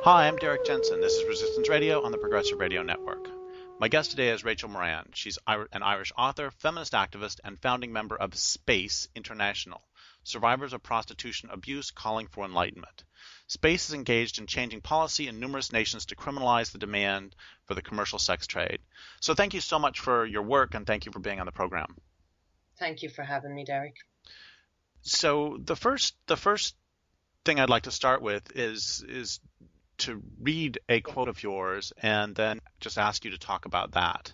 Hi, I'm Derrick Jensen. This is Resistance Radio on the Progressive Radio Network. My guest today is Rachel Moran. She's an Irish author, feminist activist, and founding member of SPACE International, Survivors of Prostitution-Abuse Calling for Enlightenment. SPACE is engaged in changing policy in numerous nations to criminalize the demand for the commercial sex trade. So thank you so much for your work, and thank you for being on the program. Thank you for having me, Derrick. So the first thing I'd like to start with is to read a quote of yours and then just ask you to talk about that.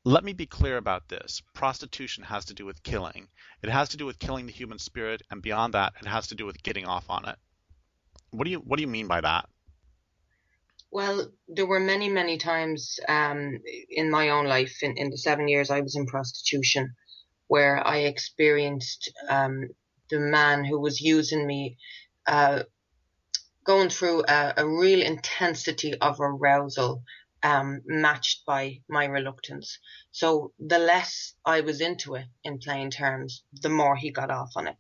Let me be clear about this. Prostitution has to do with killing. It has to do with killing the human spirit, and beyond that, it has to do with getting off on it. What do you mean by that? Well, there were many, many times in my own life, in the 7 years I was in prostitution, where I experienced the man who was using me going through a real intensity of arousal matched by my reluctance. So the less I was into it, in plain terms, the more he got off on it.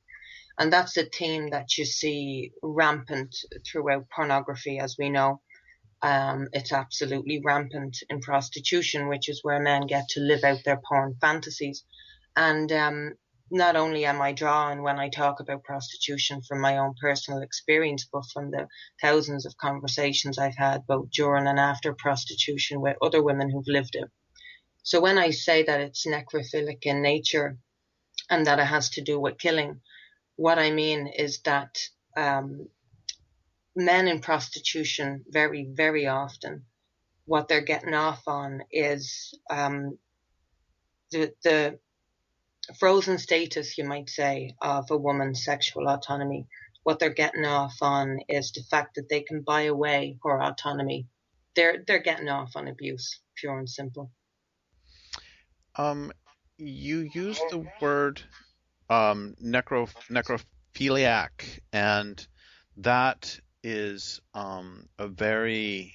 And that's a theme that you see rampant throughout pornography, as we know. It's absolutely rampant in prostitution, which is where men get to live out their porn fantasies. And not only am I drawing when I talk about prostitution from my own personal experience, but from the thousands of conversations I've had both during and after prostitution with other women who've lived it. So when I say that it's necrophilic in nature and that it has to do with killing, what I mean is that men in prostitution very, very often, what they're getting off on is the frozen status, you might say, of a woman's sexual autonomy. What they're getting off on is the fact that they can buy away her autonomy. They're getting off on abuse, pure and simple. You use the word necrophiliac, and that is a very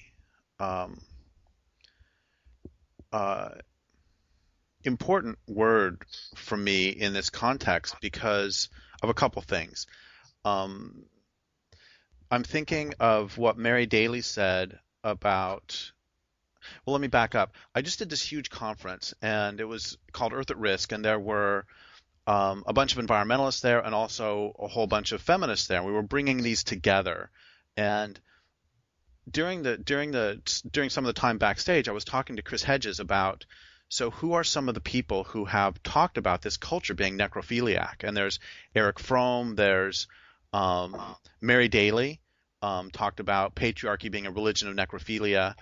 important word for me in this context because of a couple things. I'm thinking of what Mary Daly said about. Well, let me back up. I just did this huge conference, and it was called Earth at Risk, and there were a bunch of environmentalists there and also a whole bunch of feminists there. We were bringing these together, and during some of the time backstage, I was talking to Chris Hedges about, so who are some of the people who have talked about this culture being necrophiliac? And there's Eric Fromm, there's Mary Daly talked about patriarchy being a religion of necrophilia.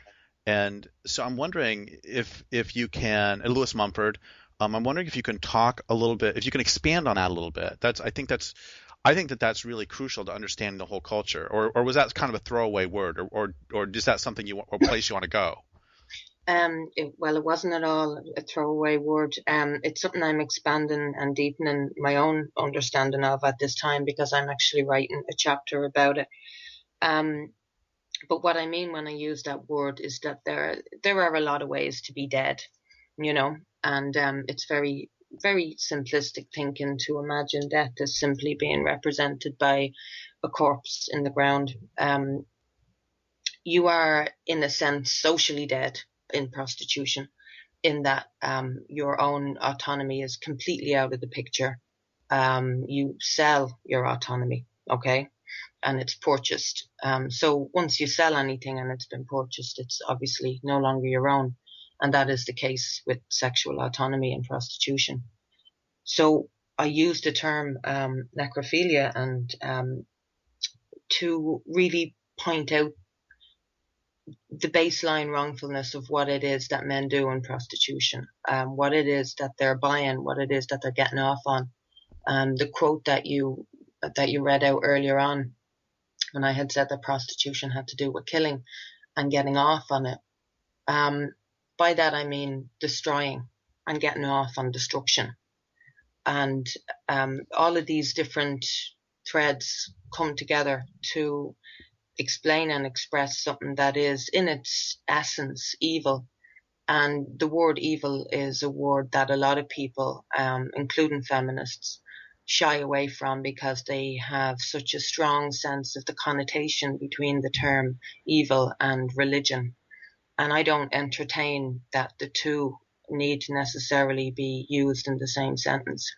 And so I'm wondering if you can, and Lewis Mumford, I'm wondering if you can talk a little bit, if you can expand on that a little bit. I think that's really crucial to understanding the whole culture. Or was that kind of a throwaway word, or is that something or place you want to go? It wasn't at all a throwaway word. It's something I'm expanding and deepening my own understanding of at this time, because I'm actually writing a chapter about it. But what I mean when I use that word is that there are a lot of ways to be dead, and it's very, very simplistic thinking to imagine death as simply being represented by a corpse in the ground. You are, in a sense, socially dead in prostitution, in that your own autonomy is completely out of the picture. You sell your autonomy, okay? And it's purchased. So once you sell anything and it's been purchased, it's obviously no longer your own. And that is the case with sexual autonomy and prostitution. So I use the term necrophilia and to really point out the baseline wrongfulness of what it is that men do in prostitution, what it is that they're buying, what it is that they're getting off on. The quote that you read out earlier on, when I had said that prostitution had to do with killing and getting off on it. By that I mean destroying and getting off on destruction. And all of these different threads come together to explain and express something that is in its essence evil. And the word evil is a word that a lot of people, including feminists, shy away from because they have such a strong sense of the connotation between the term evil and religion. And I don't entertain that the two need to necessarily be used in the same sentence,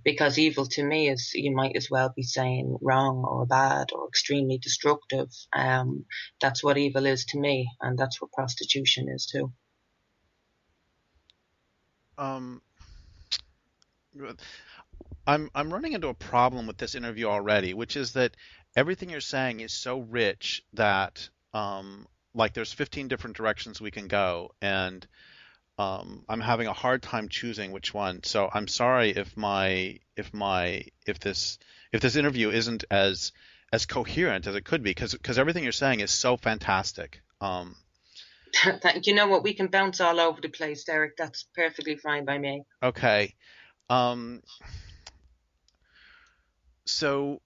because evil to me is, you might as well be saying wrong or bad or extremely destructive. That's what evil is to me, and that's what prostitution is too. Um, I'm running into a problem with this interview already, which is that everything you're saying is so rich that like there's 15 different directions we can go, and I'm having a hard time choosing which one. So I'm sorry if this interview isn't as coherent as it could be, because everything you're saying is so fantastic. You know what? We can bounce all over the place, Derek. That's perfectly fine by me. Okay. Um, so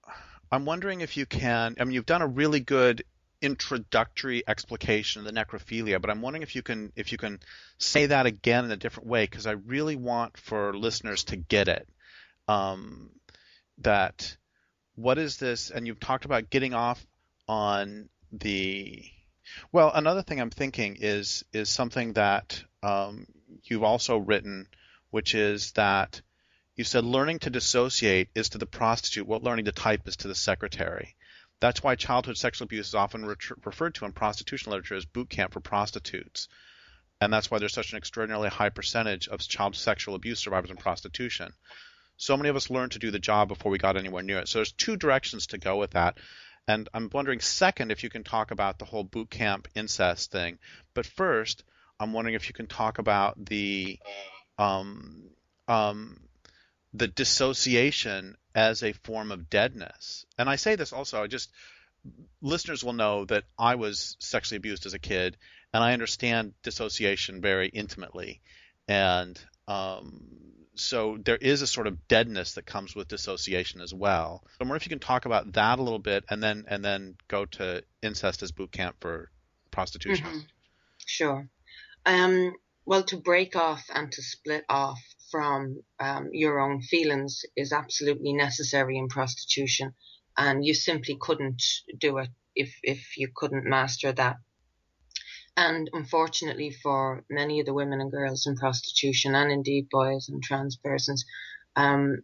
I'm wondering if you can. I mean, you've done a really good introductory explication of the necrophilia, but I'm wondering if you can say that again in a different way, because I really want for listeners to get it. Um, that what is this? And you've talked about getting off on the. Well, another thing I'm thinking is something that you've also written, which is that you said learning to dissociate is to the prostitute what learning to type is to the secretary. That's why childhood sexual abuse is often referred to in prostitution literature as boot camp for prostitutes. And that's why there's such an extraordinarily high percentage of child sexual abuse survivors in prostitution. So many of us learned to do the job before we got anywhere near it. So there's two directions to go with that. And I'm wondering, second, if you can talk about the whole boot camp incest thing. But first, I'm wondering if you can talk about um, um, the dissociation as a form of deadness. And I say this also, listeners will know that I was sexually abused as a kid, and I understand dissociation very intimately. And so there is a sort of deadness that comes with dissociation as well. So I'm wondering if you can talk about that a little bit, and then go to incest as boot camp for prostitution. Hmm. Sure. Um, well, to break off and to split off from your own feelings is absolutely necessary in prostitution, and you simply couldn't do it if you couldn't master that. And unfortunately, for many of the women and girls in prostitution, and indeed boys and trans persons, um,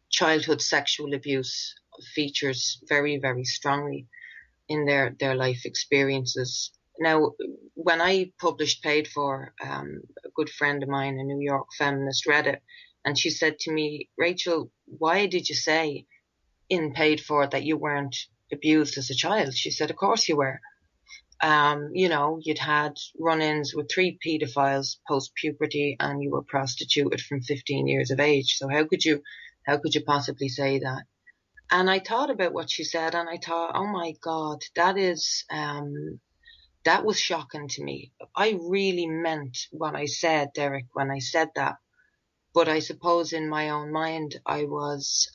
childhood sexual abuse features very, very strongly in their life experiences. Now, when I published Paid For, a good friend of mine, a New York feminist, read it, and she said to me, Rachel, why did you say in Paid For that you weren't abused as a child? She said, of course you were. You'd had run-ins with 3 paedophiles post-puberty, and you were prostituted from 15 years of age. So how could you possibly say that? And I thought about what she said, and I thought, oh my God, that was shocking to me. I really meant what I said, Derek, when I said that. But I suppose in my own mind, I was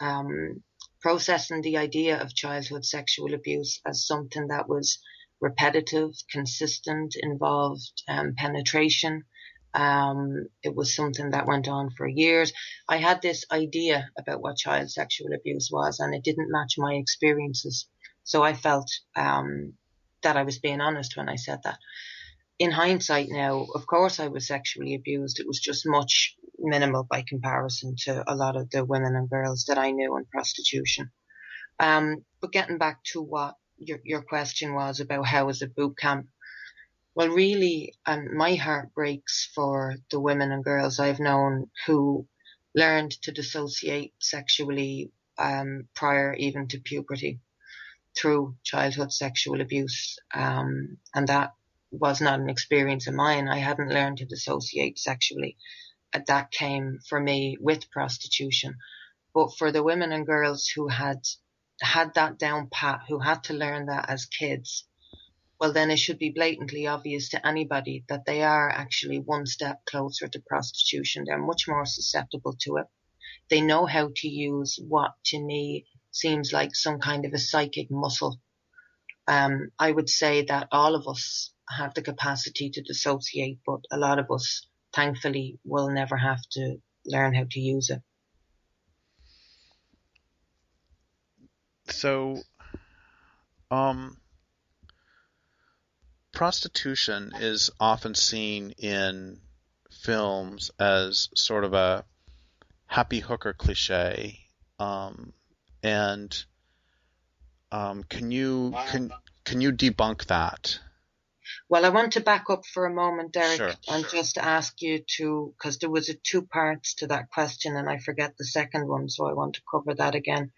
processing the idea of childhood sexual abuse as something that was repetitive, consistent, involved penetration. It was something that went on for years. I had this idea about what child sexual abuse was, and it didn't match my experiences. So I felt that I was being honest when I said that. In hindsight now, of course, I was sexually abused. It was just much minimal by comparison to a lot of the women and girls that I knew in prostitution. But getting back to what your question was about how was it boot camp, well, really, my heart breaks for the women and girls I've known who learned to dissociate sexually prior even to puberty through childhood sexual abuse. And that was not an experience of mine. I hadn't learned to dissociate sexually. That came for me with prostitution. But for the women and girls who had that down pat, who had to learn that as kids, well, then it should be blatantly obvious to anybody that they are actually one step closer to prostitution. They're much more susceptible to it. They know how to use what to me seems like some kind of a psychic muscle. I would say that all of us have the capacity to dissociate, but a lot of us, thankfully, will never have to learn how to use it. So, um, prostitution is often seen in films as sort of a happy hooker cliche. Um, and can you debunk that? Well, I want to back up for a moment, Derek, Sure. and just ask you to, because there was two parts to that question, and I forget the second one, so I want to cover that again.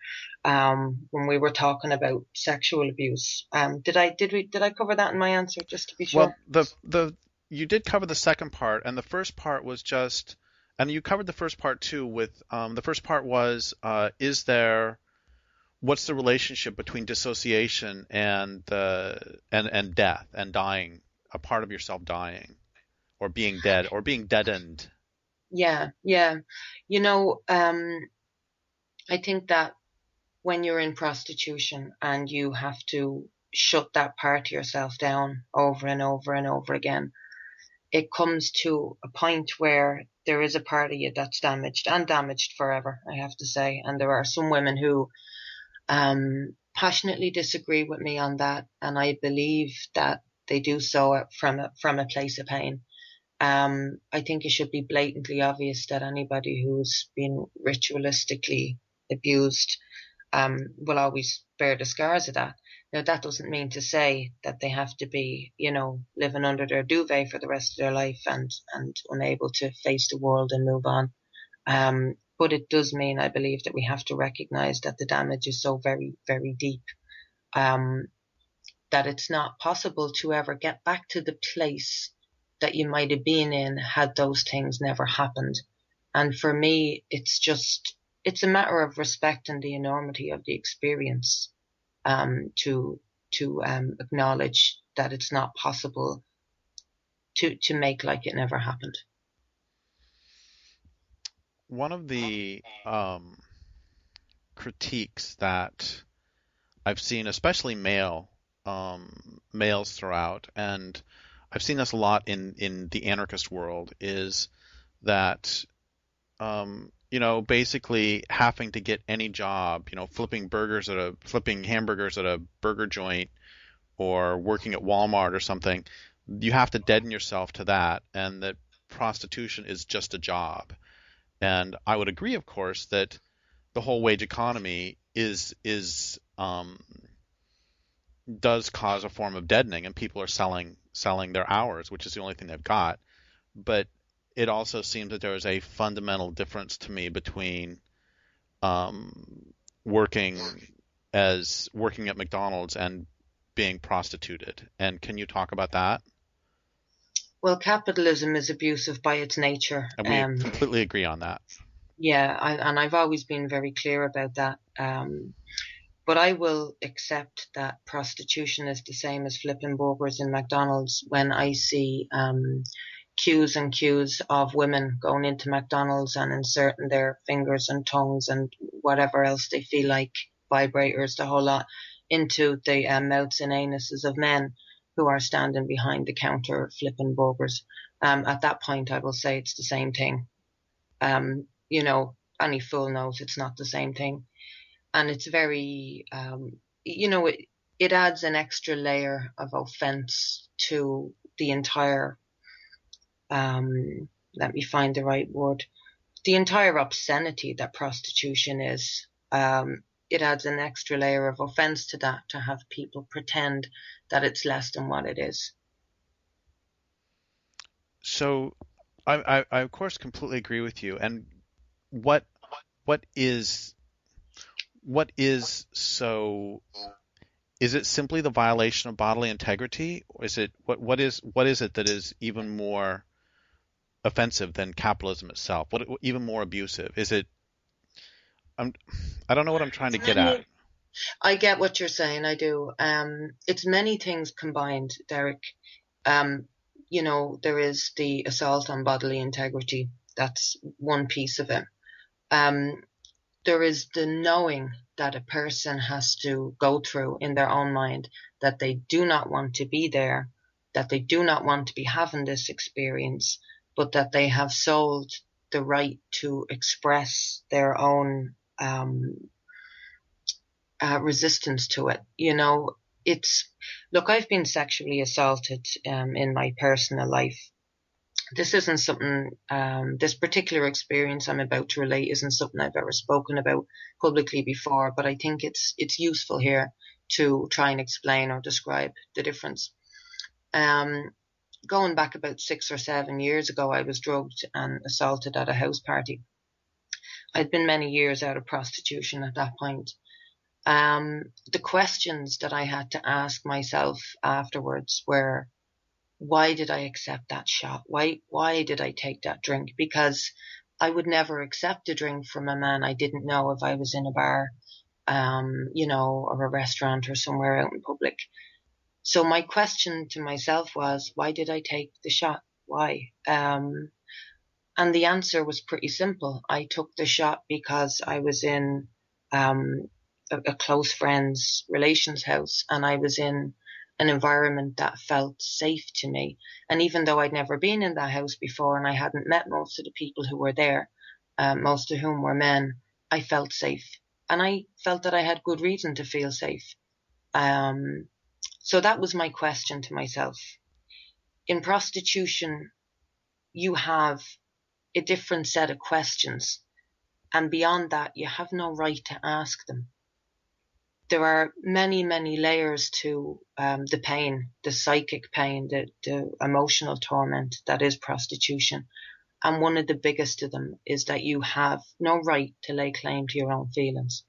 When we were talking about sexual abuse, did I cover that in my answer, just to be Well, sure? the you did cover the second part, and the first part was just, and you covered the first part too. With the first part was, is there what's the relationship between dissociation and and death and dying, a part of yourself dying or being dead or being deadened? Yeah, yeah. You know, I think that when you're in prostitution and you have to shut that part of yourself down over and over and over again, it comes to a point where there is a part of you that's damaged and damaged forever, I have to say. And there are some women who passionately disagree with me on that, and I believe that they do so from a place of pain. I think it should be blatantly obvious that anybody who's been ritualistically abused will always bear the scars of that. Now, that doesn't mean to say that they have to be, living under their duvet for the rest of their life and unable to face the world and move on. But it does mean, I believe, that we have to recognize that the damage is so very, very deep, um, that it's not possible to ever get back to the place that you might have been in had those things never happened. And for me, it's a matter of respecting the enormity of the experience, to acknowledge that it's not possible to make like it never happened. One of the critiques that I've seen, especially males throughout, and I've seen this a lot in the anarchist world, is that basically having to get any job, flipping hamburgers at a burger joint or working at Walmart or something, you have to deaden yourself to that, and that prostitution is just a job. And I would agree, of course, that the whole wage economy does cause a form of deadening, and people are selling their hours, which is the only thing they've got. But it also seems that there is a fundamental difference to me between working working at McDonald's and being prostituted. And can you talk about that? Well, capitalism is abusive by its nature. And we completely agree on that. Yeah, and I've always been very clear about that. But I will accept that prostitution is the same as flipping burgers in McDonald's when I see queues and queues of women going into McDonald's and inserting their fingers and tongues and whatever else they feel like, vibrators, the whole lot, into the mouths and anuses of men who are standing behind the counter flipping burgers. At that point, I will say it's the same thing. Any fool knows it's not the same thing. And it's very, it adds an extra layer of offense to the entire, let me find the right word, the entire obscenity that prostitution is. It adds an extra layer of offense to that, to have people pretend that it's less than what it is. So I of course completely agree with you. And what what is what is so is it simply the violation of bodily integrity, or is it what is it that is even more offensive than capitalism itself? What even more abusive? Is it I'm I don't know what I'm trying to get at. I get what you're saying. I do. It's many things combined, Derek. Um, there is the assault on bodily integrity. That's one piece of it. Um, there is the knowing that a person has to go through in their own mind, that they do not want to be there, that they do not want to be having this experience, but that they have sold the right to express their own resistance to it. You know, look, I've been sexually assaulted in my personal life. This isn't something, this particular experience I'm about to relate isn't something I've ever spoken about publicly before, but I think it's useful here to try and explain or describe the difference. Going back about 6 or 7 years ago, I was drugged and assaulted at a house party. I'd been many years out of prostitution at that point. The questions that I had to ask myself afterwards were, why did I accept that shot? Why did I take that drink? Because I would never accept a drink from a man I didn't know if I was in a bar, or a restaurant or somewhere out in public. So my question to myself was, why did I take the shot? Why? And the answer was pretty simple. I took the shot because I was in a close friend's relations house, and I was in an environment that felt safe to me. And even though I'd never been in that house before and I hadn't met most of the people who were there, most of whom were men, I felt safe. And I felt that I had good reason to feel safe. So that was my question to myself. In prostitution, you have a different set of questions. And beyond that, you have no right to ask them. There are many, many layers to the pain, the psychic pain, the emotional torment that is prostitution. And one of the biggest of them is that you have no right to lay claim to your own feelings.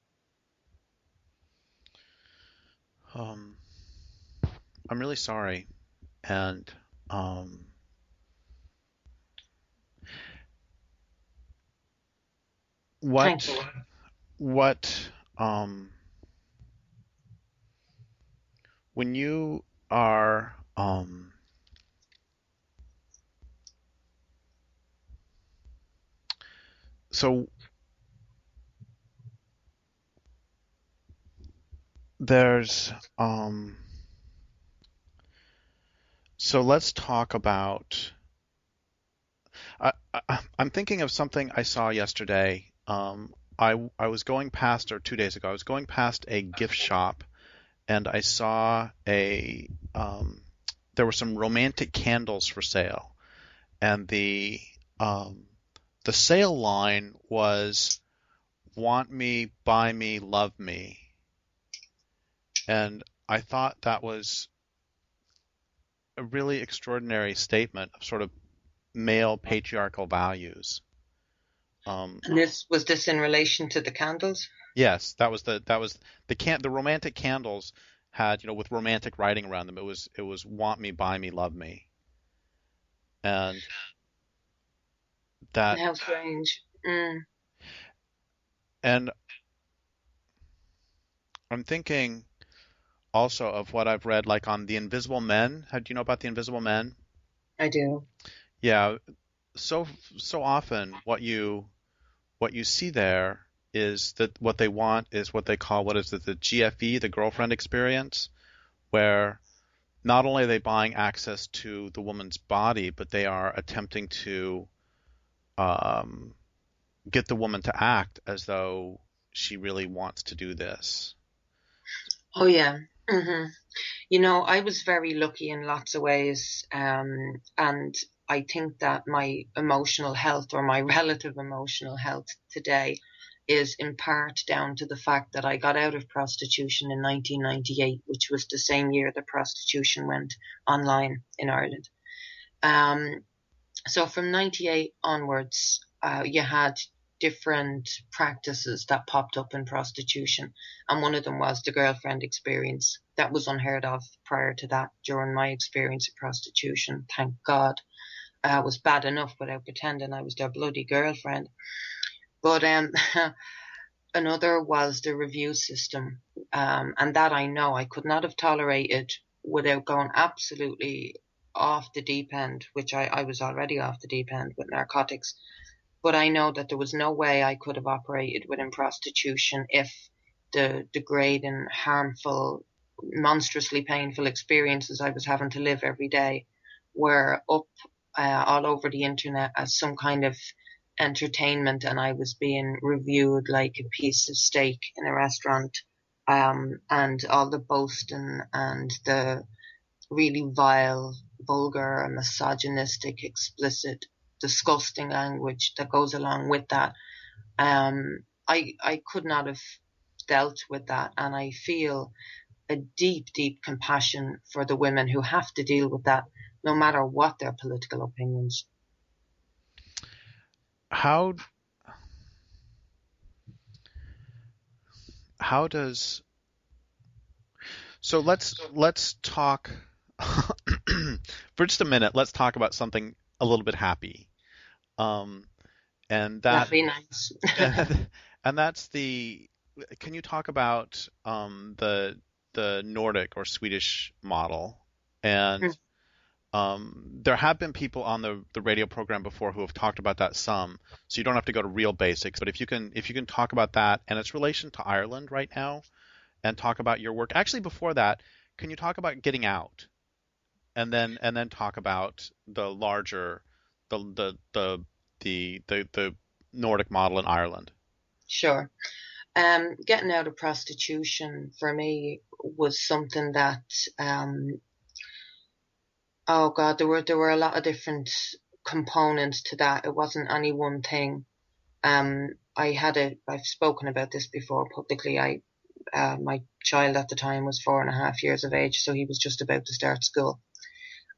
I'm really sorry. And Thank you. what when you are so there's so let's talk about I'm thinking of something I saw yesterday. I was going past, or 2 days ago, I was going past a gift shop, and I saw there were some romantic candles for sale, and the sale line was "Want me, buy me, love me," and I thought that was a really extraordinary statement of sort of male patriarchal values. And was this in relation to the candles? Yes, the romantic candles had, with romantic writing around them. It was "Want me, buy me, love me," and that How strange. and I'm thinking also of what I've read, like on the Invisible Men. Do you know about the Invisible Men? I do. Yeah, so often what you see there is that what they want is what they call, what is it, the GFE, the girlfriend experience, where not only are they buying access to the woman's body, but they are attempting to um, get the woman to act as though she really wants to do this. Oh, yeah. hmm I was very lucky in lots of ways. And I think that my emotional health, or my relative emotional health today, is in part down to the fact that I got out of prostitution in 1998, which was the same year that prostitution went online in Ireland. So from 98 onwards, you had different practices that popped up in prostitution. And one of them was the girlfriend experience. That was unheard of prior to that during my experience of prostitution. Thank God. It was bad enough without pretending I was their bloody girlfriend. But another was the review system. And that I know I could not have tolerated without going absolutely off the deep end, which I was already off the deep end with narcotics. But I know that there was no way I could have operated within prostitution if the degrading, harmful, monstrously painful experiences I was having to live every day were up all over the internet as some kind of entertainment, and I was being reviewed like a piece of steak in a restaurant. and all the boasting and the really vile, vulgar, misogynistic, explicit, disgusting language that goes along with that. I could not have dealt with that, and I feel a deep, deep compassion for the women who have to deal with that, no matter what their political opinions. How does so let's talk for just a minute. Let's talk about something a little bit happy, and That'd that be nice. and that's the. Can you talk about the Nordic or Swedish model? And there have been people on the radio program before who have talked about that some, so you don't have to go to real basics. But if you can talk about that and its relation to Ireland right now, and talk about your work. Actually, before that, can you talk about getting out, and then talk about the larger the Nordic model in Ireland? Sure. Getting out of prostitution for me was something that, oh God, there were a lot of different components to that. It wasn't any one thing. I've spoken about this before publicly. My child at the time was 4.5 years of age, so he was just about to start school.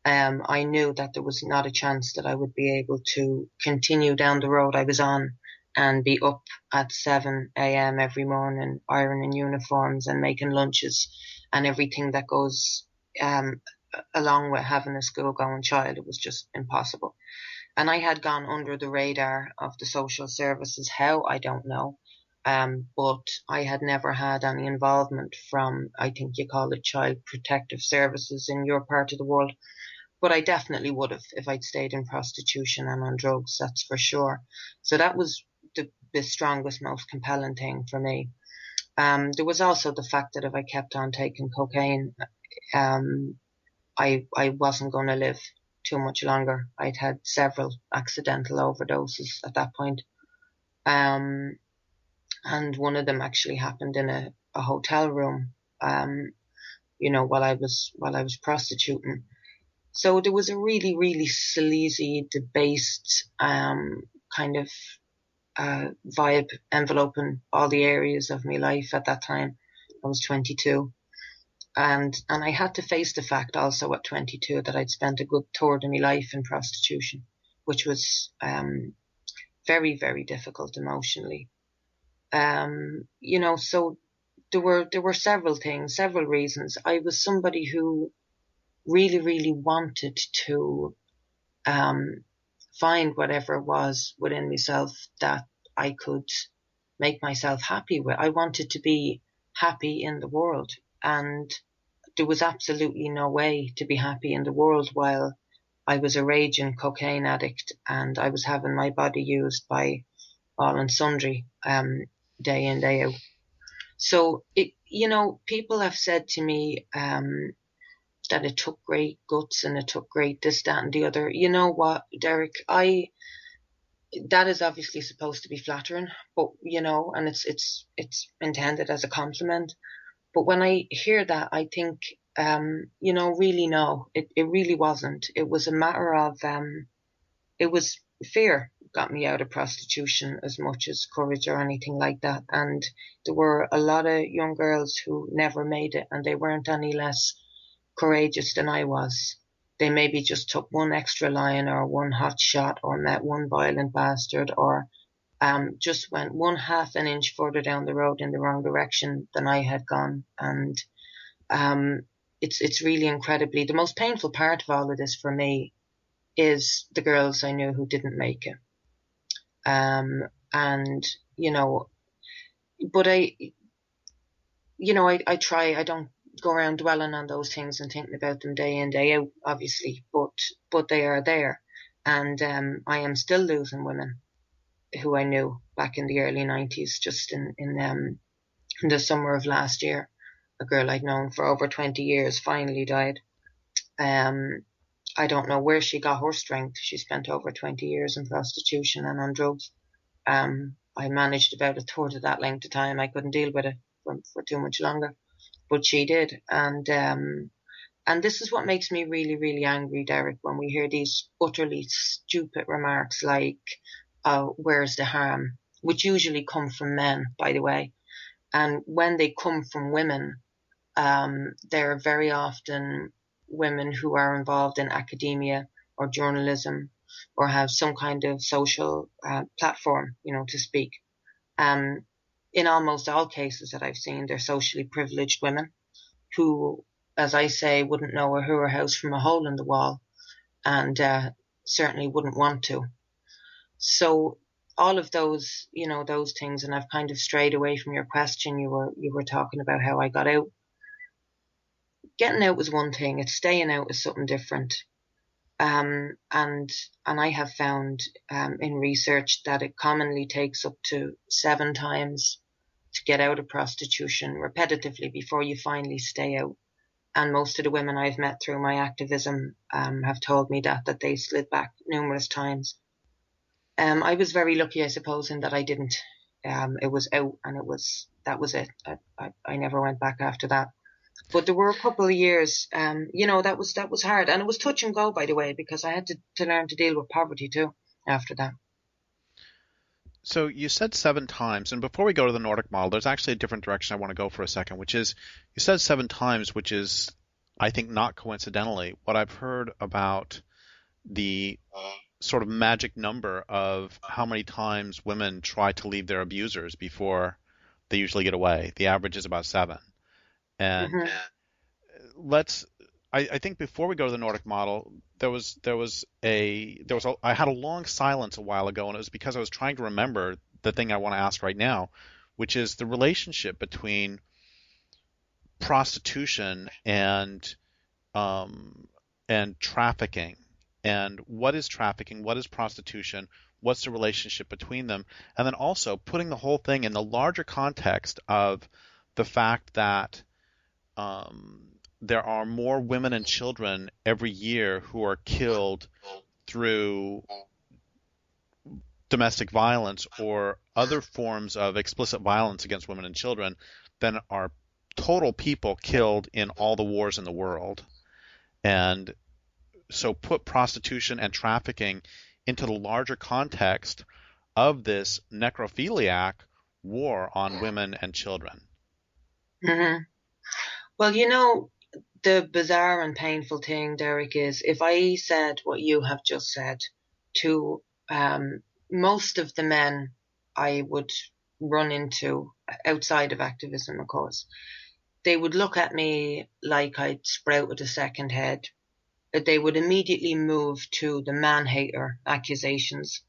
I knew that there was not a chance that I would be able to continue down the road I was on and be up at 7 a.m. every morning, ironing uniforms and making lunches and everything that goes along with having a school-going child. It was just impossible. And I had gone under the radar of the social services. How, I don't know. But I had never had any involvement from, I think you call it Child Protective Services in your part of the world. But I definitely would have if I'd stayed in prostitution and on drugs, that's for sure. So that was the strongest, most compelling thing for me. There was also the fact that if I kept on taking cocaine, I wasn't going to live too much longer. I'd had several accidental overdoses at that point. And one of them actually happened in a hotel room, while I was prostituting. So there was a really, really sleazy, debased, kind of, vibe enveloping all the areas of my life at that time. I was 22. And I had to face the fact also at 22 that I'd spent a good third of my life in prostitution, which was, very, very difficult emotionally. So there were several things, several reasons. I was somebody who really, really wanted to find whatever it was within myself that I could make myself happy with. I wanted to be happy in the world, and there was absolutely no way to be happy in the world while I was a raging cocaine addict and I was having my body used by all and sundry, day in, day out. So people have said to me, that it took great guts and it took great this, that and the other. You know what, Derek, that is obviously supposed to be flattering, but and it's intended as a compliment. But when I hear that, I think, really no, it really wasn't. It was a matter of, it was fear got me out of prostitution as much as courage or anything like that. And there were a lot of young girls who never made it, and they weren't any less courageous than I was. They maybe just took one extra line or one hot shot or met one violent bastard or just went 1/2 an inch further down the road in the wrong direction than I had gone. And it's really incredibly, the most painful part of all of this for me is the girls I knew who didn't make it. But I try, I don't go around dwelling on those things and thinking about them day in, day out, obviously, but they are there. And I am still losing women who I knew back in the early 90s. Just in the summer of last year, a girl I'd known for over 20 years finally died. I don't know where she got her strength. She spent over 20 years in prostitution and on drugs. I managed about a third of that length of time. I couldn't deal with it for too much longer, but she did. And this is what makes me really, really angry, Derek, when we hear these utterly stupid remarks like, where's the harm? Which usually come from men, by the way. And when they come from women, they're very often women who are involved in academia or journalism or have some kind of social platform, to speak. In almost all cases that I've seen, they're socially privileged women who, as I say, wouldn't know a hooer house from a hole in the wall, and certainly wouldn't want to. So all of those, those things, and I've kind of strayed away from your question. You were talking about how I got out. Getting out was one thing. It's staying out is something different. And I have found in research that it commonly takes up to 7 times to get out of prostitution repetitively before you finally stay out. And most of the women I've met through my activism have told me that they slid back numerous times. I was very lucky, I suppose, in that I didn't. It was out, and that was it. I never went back after that. But there were a couple of years, that was hard, and it was touch and go, by the way, because I had to learn to deal with poverty too after that. So you said 7 times, and before we go to the Nordic model, there's actually a different direction I want to go for a second, which is you said 7 times, which is, I think, not coincidentally what I've heard about the sort of magic number of how many times women try to leave their abusers before they usually get away. The average is about 7. And I think before we go to the Nordic model, I had a long silence a while ago, and it was because I was trying to remember the thing I want to ask right now, which is the relationship between prostitution and trafficking. And what is trafficking? What is prostitution? What's the relationship between them? And then also putting the whole thing in the larger context of the fact that there are more women and children every year who are killed through domestic violence or other forms of explicit violence against women and children than are total people killed in all the wars in the world. And so put prostitution and trafficking into the larger context of this necrophiliac war on women and children. Mm-hmm. Well, the bizarre and painful thing, Derek, is if I said what you have just said to most of the men I would run into outside of activism, of course, they would look at me like I'd sprouted a second head. They would immediately move to the man-hater accusations,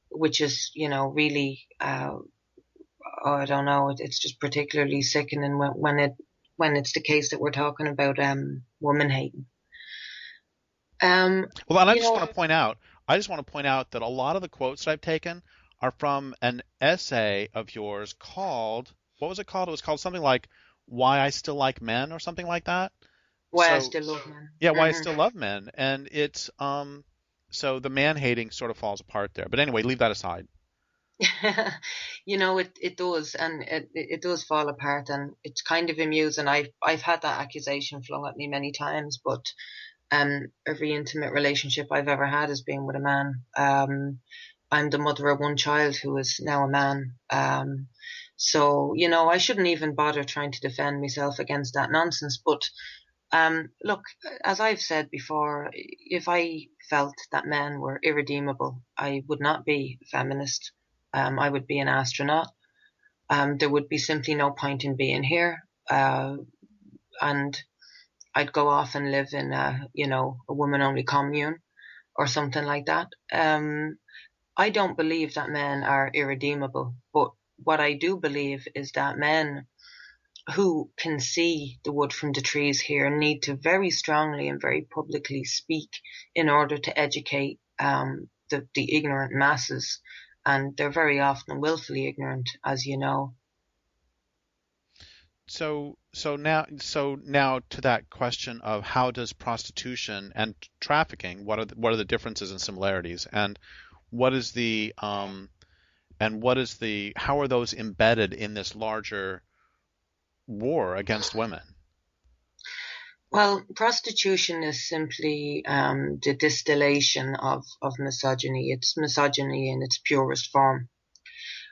which is, really, I don't know, it's just particularly sickening when it's the case that we're talking about woman hating. Well, and I just want to point out that a lot of the quotes that I've taken are from an essay of yours called, what was it called? It was called something like "Why I Still Like Men" or something like that. Why I Still Love Men. Yeah, Why I Still Love Men, and it's so the man hating sort of falls apart there. But anyway, leave that aside. It does, and it does fall apart, and it's kind of amusing. I've had that accusation flung at me many times, but every intimate relationship I've ever had has been with a man. I'm the mother of one child who is now a man. So I shouldn't even bother trying to defend myself against that nonsense. But look, as I've said before, if I felt that men were irredeemable, I would not be a feminist. I would be an astronaut. There would be simply no point in being here. And I'd go off and live in a woman-only commune or something like that. I don't believe that men are irredeemable, but what I do believe is that men who can see the wood from the trees here need to very strongly and very publicly speak in order to educate the ignorant masses. And they're very often willfully ignorant, as you know. So now to that question of how does prostitution and trafficking, what are the differences and similarities, and what is the And how are those embedded in this larger war against women? Well, prostitution is simply the distillation of misogyny. It's misogyny in its purest form.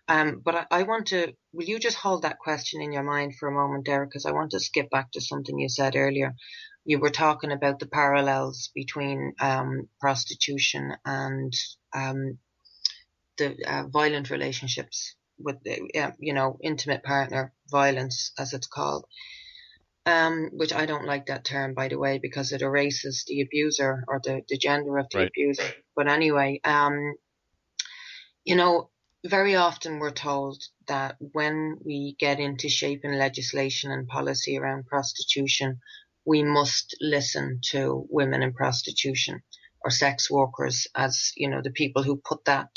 But I want to, will you just hold that question in your mind for a moment, Derek? Because I want to skip back to something you said earlier. You were talking about the parallels between prostitution and the violent relationships with, intimate partner violence, as it's called. Which I don't like that term, by the way, because it erases the abuser or the gender of the Right. abuser. But anyway, you know, very often we're told that when we get into shaping legislation and policy around prostitution, we must listen to women in prostitution or sex workers, as, the people who put that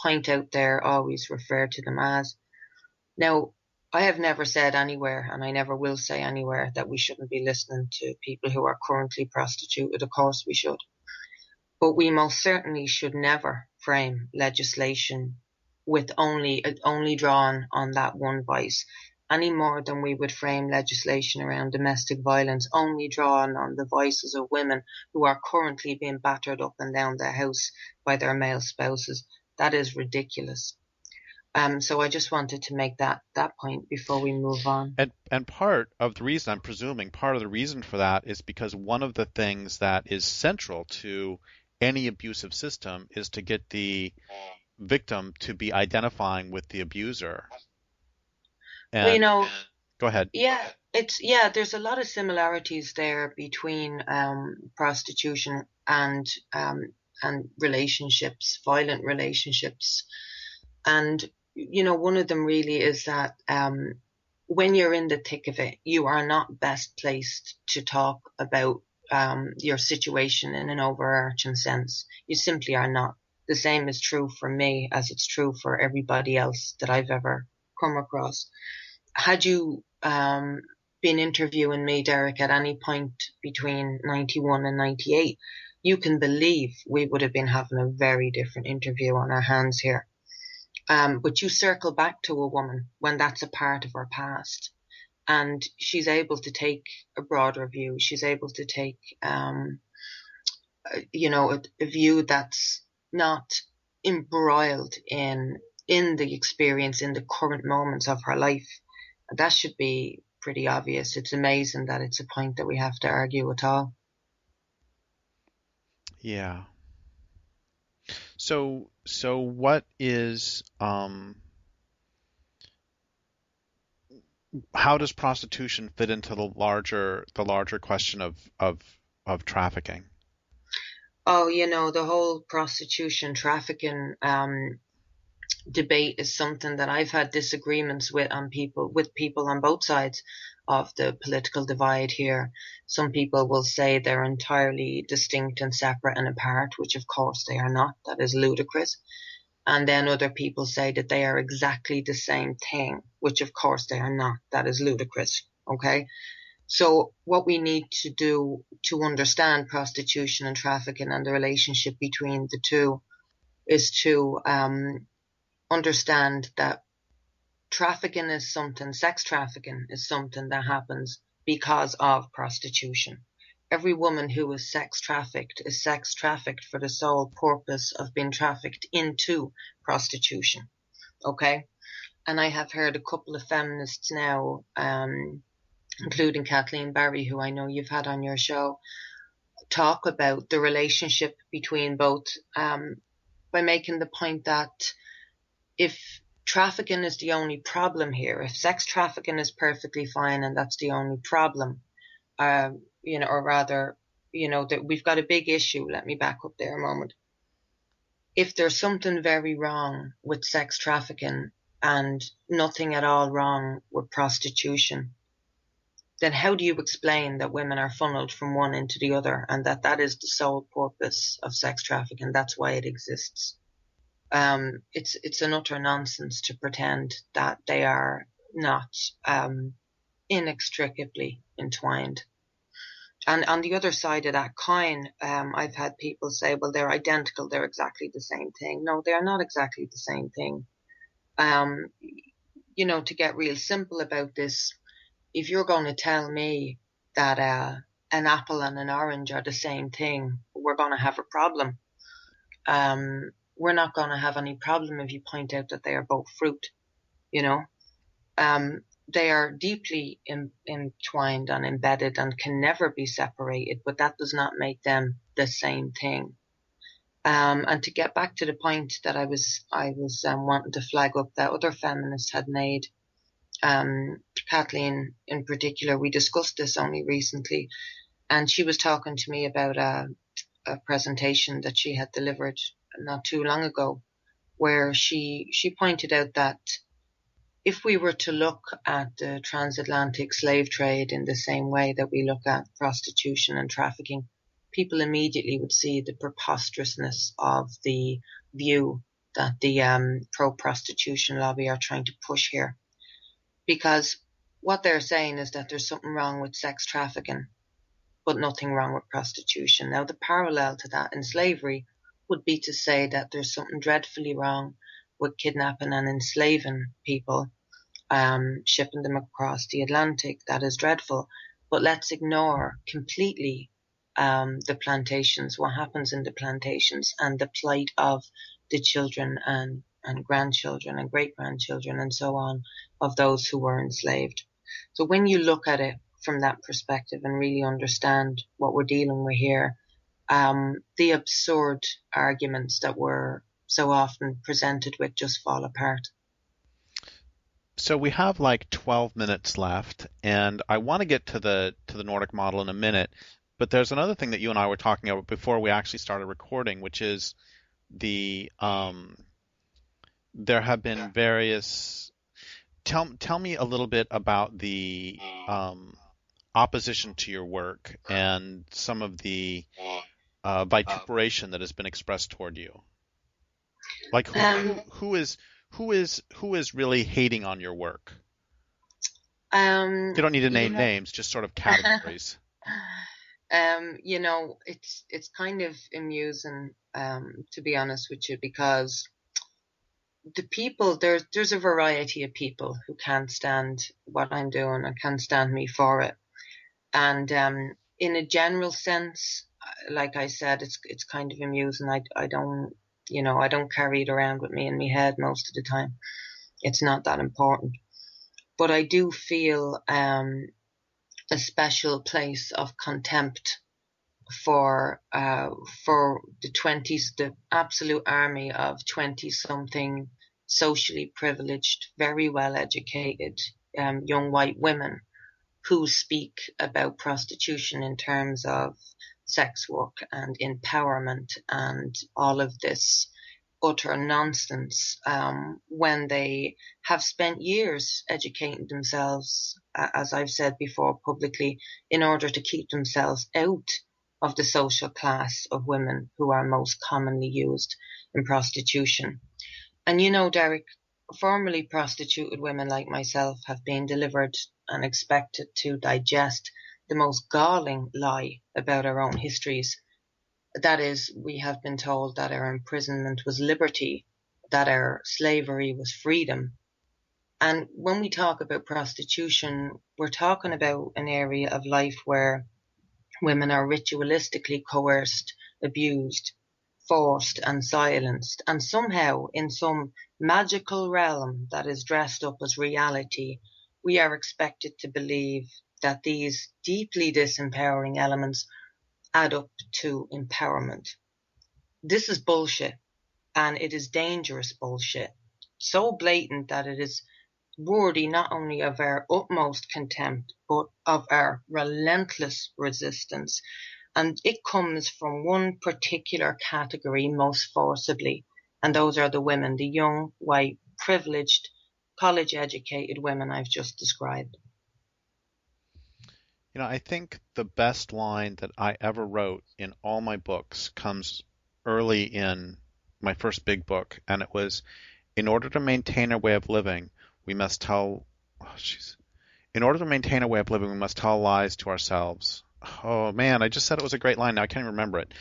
point out there always refer to them as. Now, I have never said anywhere, and I never will say anywhere, that we shouldn't be listening to people who are currently prostituted. Of course we should. But we most certainly should never frame legislation with only drawn on that one vice, any more than we would frame legislation around domestic violence only drawn on the voices of women who are currently being battered up and down their house by their male spouses. That is ridiculous. So I just wanted to make that point before we move on. And part of the reason, I'm presuming, part of the reason for that is because one of the things that is central to any abusive system is to get the victim to be identifying with the abuser. Well, And go ahead. there's a lot of similarities there between prostitution and relationships, violent relationships. And one of them really is that when you're in the thick of it, you are not best placed to talk about your situation in an overarching sense. You simply are not. The same is true for me as it's true for everybody else that I've ever come across. Had you been interviewing me, Derek, at any point between 91 and 98, you can believe we would have been having a very different interview on our hands here. But you circle back to a woman when that's a part of her past, and she's able to take a broader view. She's able to take, a view that's not embroiled in the experience, in the current moments of her life. That should be pretty obvious. It's amazing that it's a point that we have to argue at all. Yeah. So what is how does prostitution fit into the larger question of trafficking? Oh, the whole prostitution trafficking debate is something that I've had disagreements with people on both sides of the political divide here. Some people will say they're entirely distinct and separate and apart, which of course they are not. That is ludicrous. And then other people say that they are exactly the same thing, which of course they are not. That is ludicrous. Okay. So what we need to do to understand prostitution and trafficking and the relationship between the two is to understand that sex trafficking is something that happens because of prostitution. Every woman who is sex trafficked for the sole purpose of being trafficked into prostitution. Okay? And I have heard a couple of feminists now, including Kathleen Barry, who I know you've had on your show, talk about the relationship between both, by making the point that if trafficking is the only problem here, if sex trafficking is perfectly fine and that's the only problem, or rather, that we've got a big issue. Let me back up there a moment. If there's something very wrong with sex trafficking and nothing at all wrong with prostitution, then how do you explain that women are funneled from one into the other and that is the sole purpose of sex trafficking? That's why it exists. It's an utter nonsense to pretend that they are not inextricably entwined. And on the other side of that coin, I've had people say, well, they're identical, they're exactly the same thing. No, they are not exactly the same thing. Um, to get real simple about this, if you're going to tell me that an apple and an orange are the same thing, we're going to have a problem. We're not going to have any problem if you point out that they are both fruit, you know. They are deeply entwined and embedded and can never be separated, but that does not make them the same thing. And to get back to the point that I was wanting to flag up that other feminists had made, Kathleen in particular, we discussed this only recently, and she was talking to me about a presentation that she had delivered not too long ago, where she pointed out that if we were to look at the transatlantic slave trade in the same way that we look at prostitution and trafficking, people immediately would see the preposterousness of the view that the pro-prostitution lobby are trying to push here. Because what they're saying is that there's something wrong with sex trafficking, but nothing wrong with prostitution. Now, the parallel to that in slavery would be to say that there's something dreadfully wrong with kidnapping and enslaving people, shipping them across the Atlantic. That is dreadful. But let's ignore completely the plantations, what happens in the plantations, and the plight of the children and grandchildren and great-grandchildren and so on of those who were enslaved. So when you look at it from that perspective and really understand what we're dealing with here, the absurd arguments that we're so often presented with just fall apart. So we have like 12 minutes left, and I want to get to the Nordic model in a minute, but there's another thing that you and I were talking about before we actually started recording, which is the there have been various. Tell me a little bit about the opposition to your work and some of the vituperation that has been expressed toward you. Like who is really hating on your work? You don't need to name names, just sort of categories. It's kind of amusing, to be honest with you, because the people, there's a variety of people who can't stand what I'm doing and can't stand me for it. And in a general sense, like I said, it's kind of amusing. I don't carry it around with me in my head most of the time. It's not that important. But I do feel a special place of contempt for the 20s, the absolute army of 20-something socially privileged, very well educated young white women who speak about prostitution in terms of sex work and empowerment and all of this utter nonsense, when they have spent years educating themselves, as I've said before publicly, in order to keep themselves out of the social class of women who are most commonly used in prostitution. And Derek, formerly prostituted women like myself have been delivered and expected to digest the most galling lie about our own histories. That is, we have been told that our imprisonment was liberty, that our slavery was freedom. And when we talk about prostitution, we're talking about an area of life where women are ritualistically coerced, abused, forced and silenced, and somehow in some magical realm that is dressed up as reality, we are expected to believe that these deeply disempowering elements add up to empowerment. This is bullshit, and it is dangerous bullshit. So blatant that it is worthy not only of our utmost contempt, but of our relentless resistance. And it comes from one particular category most forcibly, and those are the women, the young, white, privileged, college-educated women I've just described. I think the best line that I ever wrote in all my books comes early in my first big book, and it was, in order to maintain our way of living, we must tell, in order to maintain a way of living, we must tell lies to ourselves. Oh man, I just said it was a great line. Now I can't even remember it.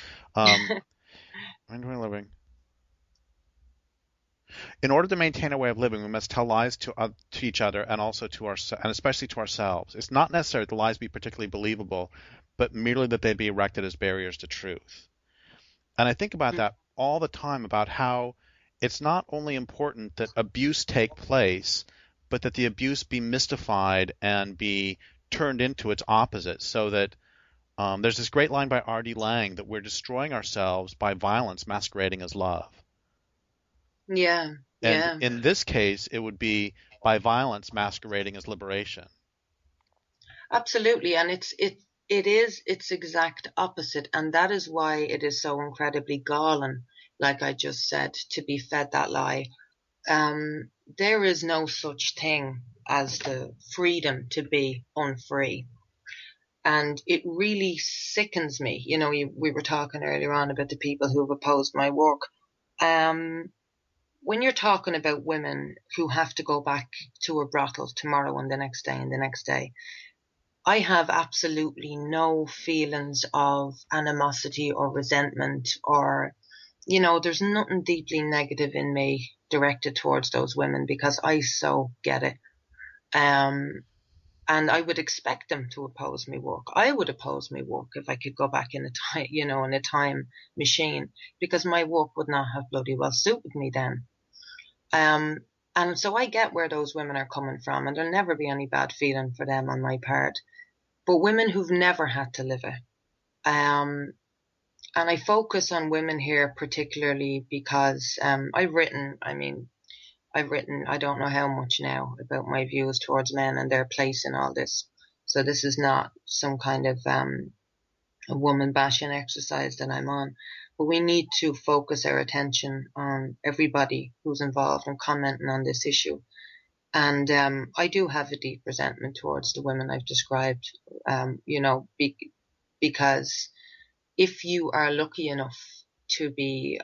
Living. In order to maintain a way of living, we must tell lies to each other and also and especially to ourselves. It's not necessary that the lies be particularly believable, but merely that they be erected as barriers to truth. And I think about that all the time, about how it's not only important that abuse take place, but that the abuse be mystified and be turned into its opposite, so that there's this great line by R.D. Laing that we're destroying ourselves by violence masquerading as love. Yeah, And yeah. in this case, it would be by violence masquerading as liberation. Absolutely, and it is its exact opposite, and that is why it is so incredibly galling, like I just said, to be fed that lie. There is no such thing as the freedom to be unfree. And it really sickens me. We were talking earlier on about the people who've opposed my work. Um, when you're talking about women who have to go back to a brothel tomorrow and the next day and the next day, I have absolutely no feelings of animosity or resentment, or, there's nothing deeply negative in me directed towards those women, because I so get it. And I would expect them to oppose me work. I would oppose my work if I could go back in a time, in a time machine, because my work would not have bloody well suited me then. Um, and so I get where those women are coming from, and there'll never be any bad feeling for them on my part. But women who've never had to live it, and I focus on women here particularly because I've written, I don't know how much now, about my views towards men and their place in all this. So this is not some kind of a woman bashing exercise that I'm on. But we need to focus our attention on everybody who's involved in commenting on this issue. And I do have a deep resentment towards the women I've described, because if you are lucky enough to be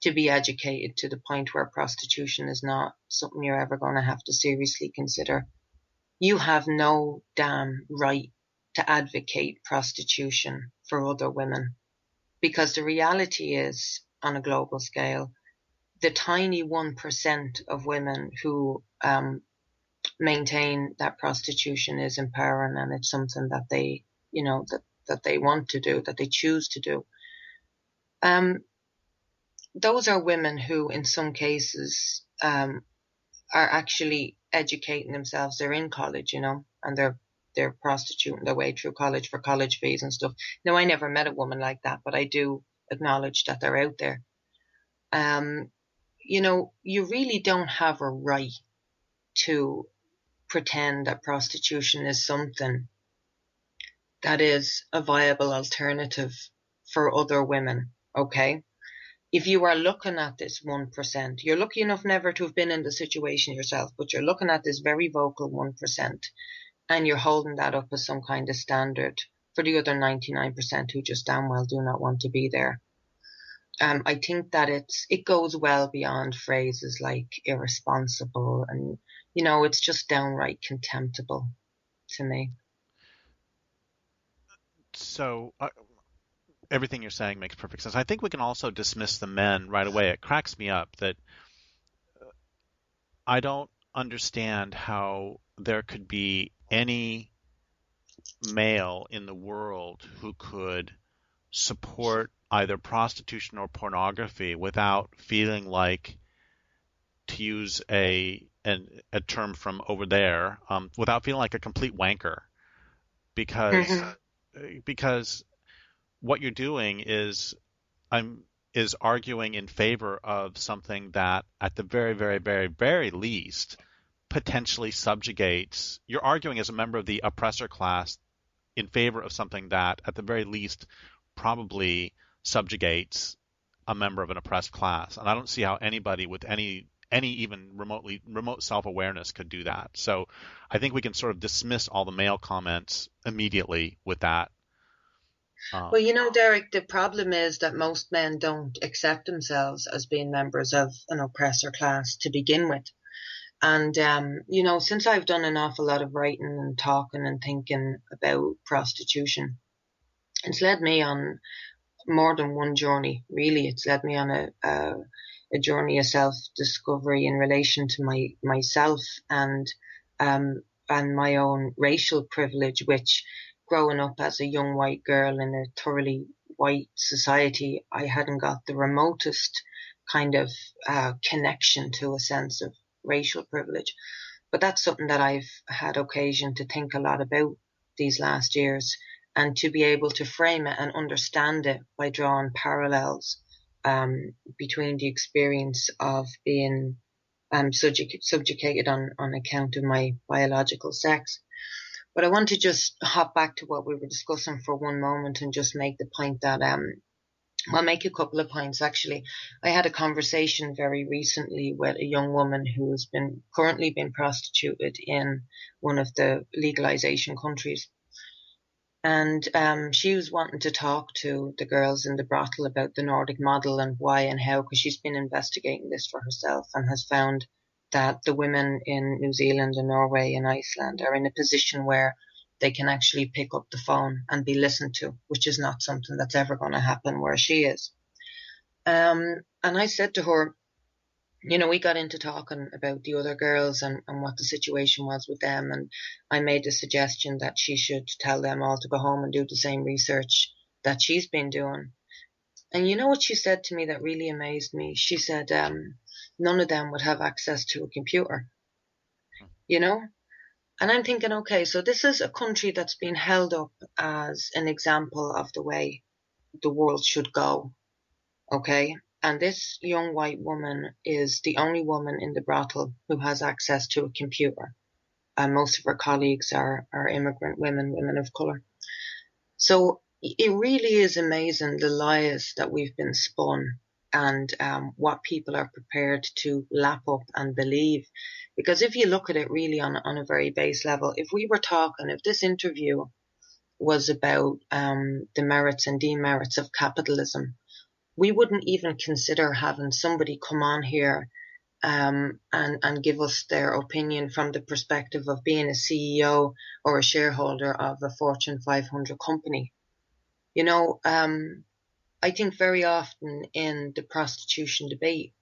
educated to the point where prostitution is not something you're ever going to have to seriously consider, you have no damn right to advocate prostitution for other women. Because the reality is, on a global scale, the tiny 1% of women who maintain that prostitution is empowering, and it's something that they, that they want to do, that they choose to do. Those are women who, in some cases, are actually educating themselves. They're in college, and they're prostituting their way through college for college fees and stuff. Now, I never met a woman like that, but I do acknowledge that they're out there. You really don't have a right to pretend that prostitution is something that is a viable alternative for other women, okay? If you are looking at this 1%, you're lucky enough never to have been in the situation yourself, but you're looking at this very vocal 1%, and you're holding that up as some kind of standard for the other 99% who just damn well do not want to be there. I think that it goes well beyond phrases like irresponsible, and it's just downright contemptible to me. So everything you're saying makes perfect sense. I think we can also dismiss the men right away. It cracks me up that I don't understand how there could be any male in the world who could support either prostitution or pornography without feeling like, to use a term from over there, without feeling like a complete wanker, because Mm-hmm. because what you're doing is arguing in favor of something that, at the very, very, very, very least, potentially subjugates. You're arguing as a member of the oppressor class in favor of something that, at the very least, probably subjugates a member of an oppressed class. And I don't see how anybody with any even remote self-awareness could do that. So I think we can sort of dismiss all the male comments immediately with that. Well, Derek, the problem is that most men don't accept themselves as being members of an oppressor class to begin with. And, since I've done an awful lot of writing and talking and thinking about prostitution, it's led me on more than one journey, really. It's led me on a a journey of self-discovery in relation to myself um, and my own racial privilege, which growing up as a young white girl in a thoroughly white society, I hadn't got the remotest kind of connection to a sense of racial privilege. But that's something that I've had occasion to think a lot about these last years, and to be able to frame it and understand it by drawing parallels between the experience of being subjugated on account of my biological sex. But I want to just hop back to what we were discussing for one moment and just make the point that I'll make a couple of points actually. I had a conversation very recently with a young woman who has currently been prostituted in one of the legalization countries. And she was wanting to talk to the girls in the brothel about the Nordic model and why and how, because she's been investigating this for herself and has found that the women in New Zealand and Norway and Iceland are in a position where they can actually pick up the phone and be listened to, which is not something that's ever going to happen where she is. And I said to her, we got into talking about the other girls and what the situation was with them. And I made the suggestion that she should tell them all to go home and do the same research that she's been doing. And you know what she said to me that really amazed me? She said, none of them would have access to a computer, And I'm thinking, okay, so this is a country that's been held up as an example of the way the world should go, okay? And this young white woman is the only woman in the brothel who has access to a computer. And most of her colleagues are immigrant women of colour. So it really is amazing the lies that we've been spun and what people are prepared to lap up and believe. Because if you look at it really on a very base level, if this interview was about the merits and demerits of capitalism, we wouldn't even consider having somebody come on here and give us their opinion from the perspective of being a CEO or a shareholder of a Fortune 500 company. I think very often in the prostitution debate,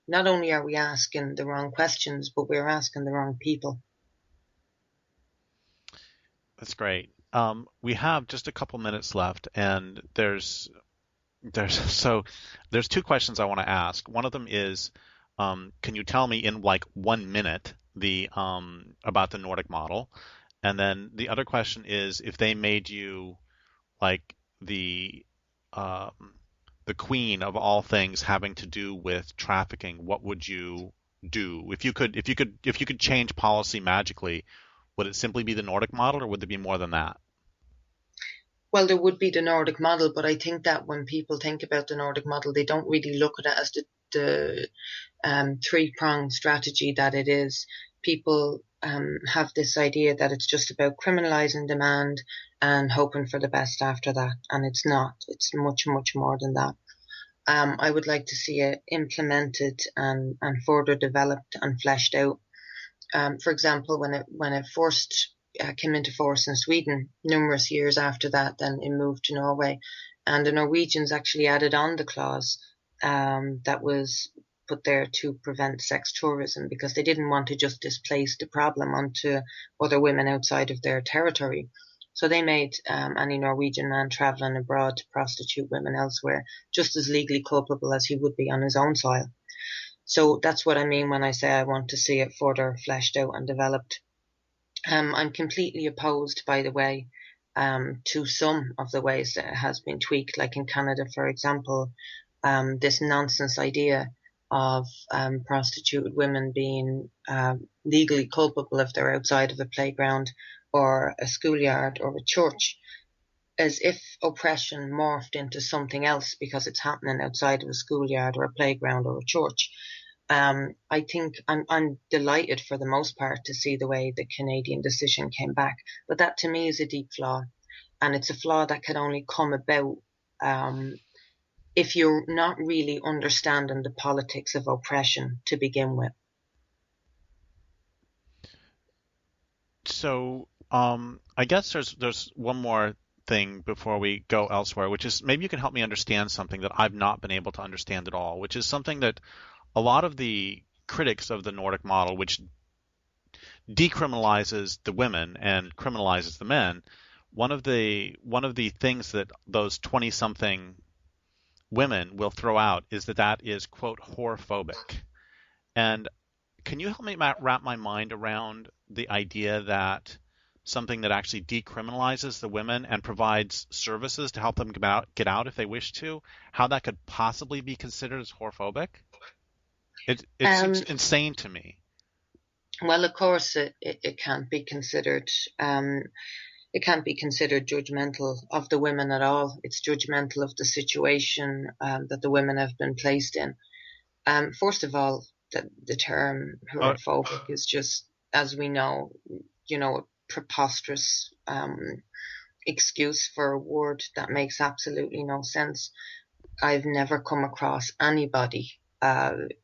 not only are we asking the wrong questions, but we're asking the wrong people. That's great. We have just a couple minutes left, and there's two questions I want to ask. One of them is, can you tell me in like 1 minute about the Nordic model? And then the other question is, if they made you like the queen of all things having to do with trafficking, what would you do? If you could change policy magically, would it simply be the Nordic model, or would there be more than that? Well, there would be the Nordic model, but I think that when people think about the Nordic model, they don't really look at it as the three-pronged strategy that it is. People have this idea that it's just about criminalising demand and hoping for the best after that, and it's not. It's much, much more than that. I would like to see it implemented and further developed and fleshed out. For example, when it first came into force in Sweden, numerous years after that, then it moved to Norway, and the Norwegians actually added on the clause that was put there to prevent sex tourism, because they didn't want to just displace the problem onto other women outside of their territory. So they made any Norwegian man travelling abroad to prostitute women elsewhere just as legally culpable as he would be on his own soil. So that's what I mean when I say I want to see it further fleshed out and developed. I'm completely opposed, by the way, to some of the ways that it has been tweaked, like in Canada, for example, this nonsense idea of prostituted women being legally culpable if they're outside of a playground or a schoolyard or a church, as if oppression morphed into something else because it's happening outside of a schoolyard or a playground or a church. I think I'm delighted for the most part to see the way the Canadian decision came back, but that to me is a deep flaw, and it's a flaw that can only come about if you're not really understanding the politics of oppression to begin with. So I guess there's one more thing before we go elsewhere, which is maybe you can help me understand something that I've not been able to understand at all, which is something that a lot of the critics of the Nordic model, which decriminalizes the women and criminalizes the men, one of the things that those 20-something women will throw out is that is, quote, whorephobic. And can you help me wrap my mind around the idea that something that actually decriminalizes the women and provides services to help them get out if they wish to, how that could possibly be considered as whorephobic? It seems Um, insane to me. well, of course, it can't be considered. It can't be considered judgmental of the women at all. It's judgmental of the situation that the women have been placed in. First of all, the term Uh, whorephobic is just, as we know, a preposterous excuse for a word that makes absolutely no sense. I've never come across anybody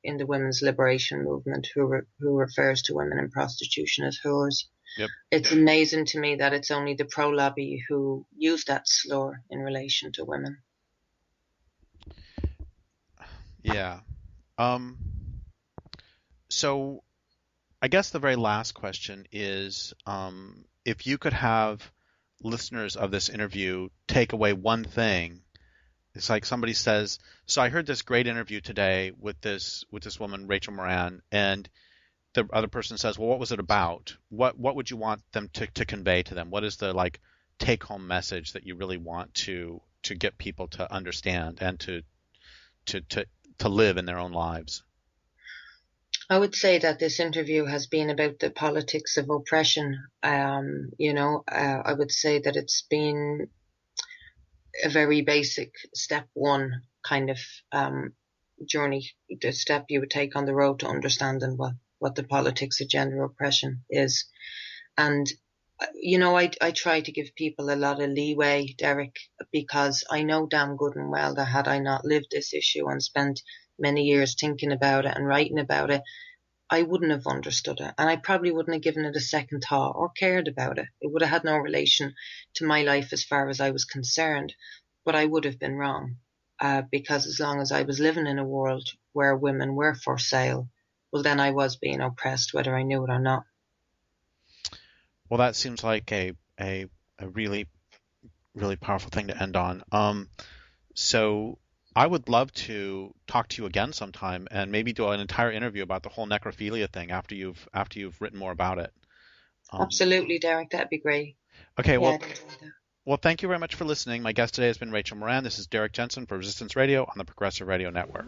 in the women's liberation movement who refers to women in prostitution as whores. yep. It's amazing to me that it's only the pro lobby who use that slur in relation to women. Yeah. Um, so I guess the very last question is, if you could have listeners of this interview take away one thing. It's like somebody says, "So I heard this great interview today with this woman, Rachel Moran," and the other person says, "Well, what was it about? What would you want them to convey to them? What is the like take home message that you really want to get people to understand and to to live in their own lives?" I would say that this interview has been about the politics of oppression. I would say that it's been a very basic step one kind of journey, the step you would take on the road to understanding what the politics of gender oppression is. And, I try to give people a lot of leeway, Derek, because I know damn good and well that had I not lived this issue and spent many years thinking about it and writing about it, I wouldn't have understood it. And I probably wouldn't have given it a second thought or cared about it. It would have had no relation to my life as far as I was concerned. But I would have been wrong. Because as long as I was living in a world where women were for sale, well, then I was being oppressed, whether I knew it or not. Well, that seems like a really really powerful thing to end on. So I would love to talk to you again sometime and maybe do an entire interview about the whole necrophilia thing after you've written more about it. Um, Absolutely, Derek. That'd be great. okay, Yeah, well, I'd enjoy that. well, thank you very much for listening. My guest today has been Rachel Moran. This is Derrick Jensen for Resistance Radio on the Progressive Radio Network.